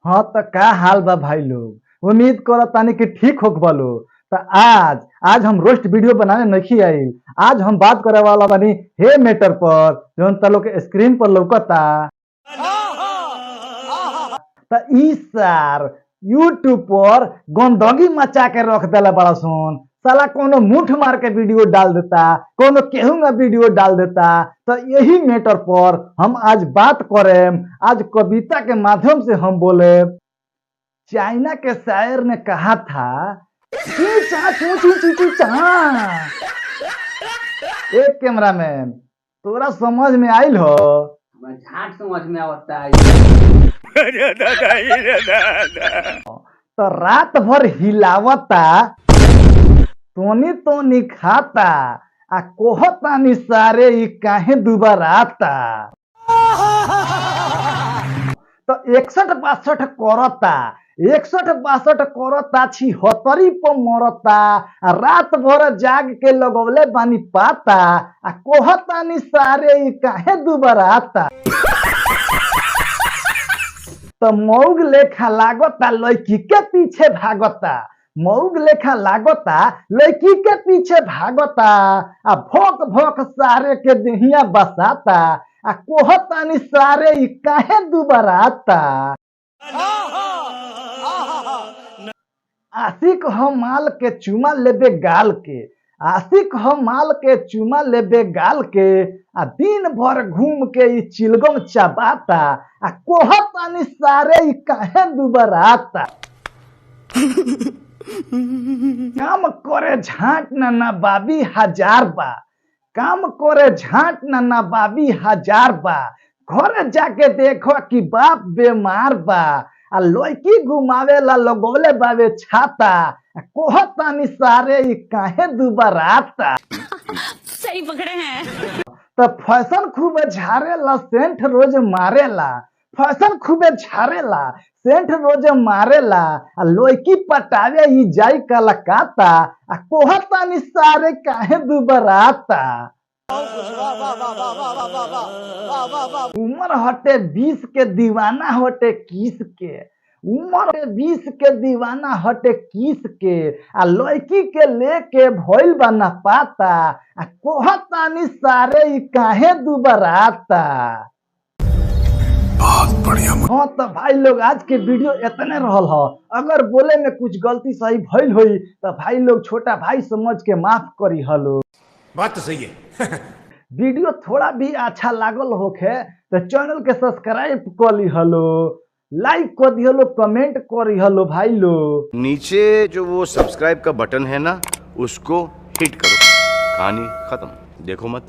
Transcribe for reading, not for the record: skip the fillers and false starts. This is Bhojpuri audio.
हाँ तो का हाल बा भाई लोग, उम्मीद करो तानी कि ठीक हो बोलो। तो आज हम रोस्ट वीडियो बनाने नहीं आई। आज हम बात करे वाला बानी हे मैटर पर जौन ता लोग के स्क्रीन पर लौकता। तो ई सार यूट्यूब पर गंदगी मचा के रख देला बड़ा सुन। साला कोनो मुठ मार के वीडियो डाल देता, कोनो केहू का वीडियो डाल देता। तो यही मैटर पर हम आज बात करें। आज कविता के माध्यम से हम बोले। चाइना के शायर ने कहा था एक कैमरामैन तोरा समझ में आइल हो? झाट समझ में आवता है। तो रात भर हिलावता तोनी तोनी खाता आ कोहतानी सारे ई काहे दुबराता। तो 61-62 करता, 61-62 करता, 76 पर मरता आ रात भर जाग के लगवले बानी पाता आ कोहतानी सारे ई काहे दुबराता। तो मौग लेखा लागता लड़की के पीछे भागता, मौग लेखा लागता लड़की के पीछे भागता आ भोक भोक सारे के देहिया बसाता आ कोहतानी सारे ई काहे दुबराता। आशिक हो माल के चुमा लेबे गाल के, आशिक हो माल के चुमा लेबे गाल के आ दिन भर घूम के ई चिलगम चबाता आ कोहतानी सारे ई काहे दुबराता। काम करे झाट ना बाबी हजार बा, काम करे झाट ना बाबी हजार बा। घर जाके देखो कि बाप बीमार बा आ लड़की घुमावेला लगोले बावे छाता आ कोहतानी सारे ई काहे दुबराता। सही पकड़े हैं। तो फैशन खूब झारेला सेंट रोज मारेला, फैशन खूबे झारेला सेंट रोज मारेला आ लड़की पटावे ई जाई कलकत्ता आ कोहतानी सारे काहे दुबराता। उम्र हटे 20 के दीवाना हटे किस के, उम्र 20 के दीवाना हटे किस के आ लड़की के लेके भइल बना पाता आ कोहतानी सारे ई काहे दुबराता। बहुत बढ़िया। हाँ तो भाई लोग आज के वीडियो इतने रहल हो। अगर बोले में कुछ गलती सही भइल होई तो भाई लोग छोटा भाई समझ के माफ करी हलो। बात तो सही है। वीडियो थोड़ा भी अच्छा लागल होखे तो चैनल के सब्सक्राइब कर ली हलो, लाइक कर दी हलो, कमेंट करी हलो भाई लोग। नीचे जो वो सब्सक्राइब का बटन है ना, उसको हिट करो। कहानी खत्म, देखो मत।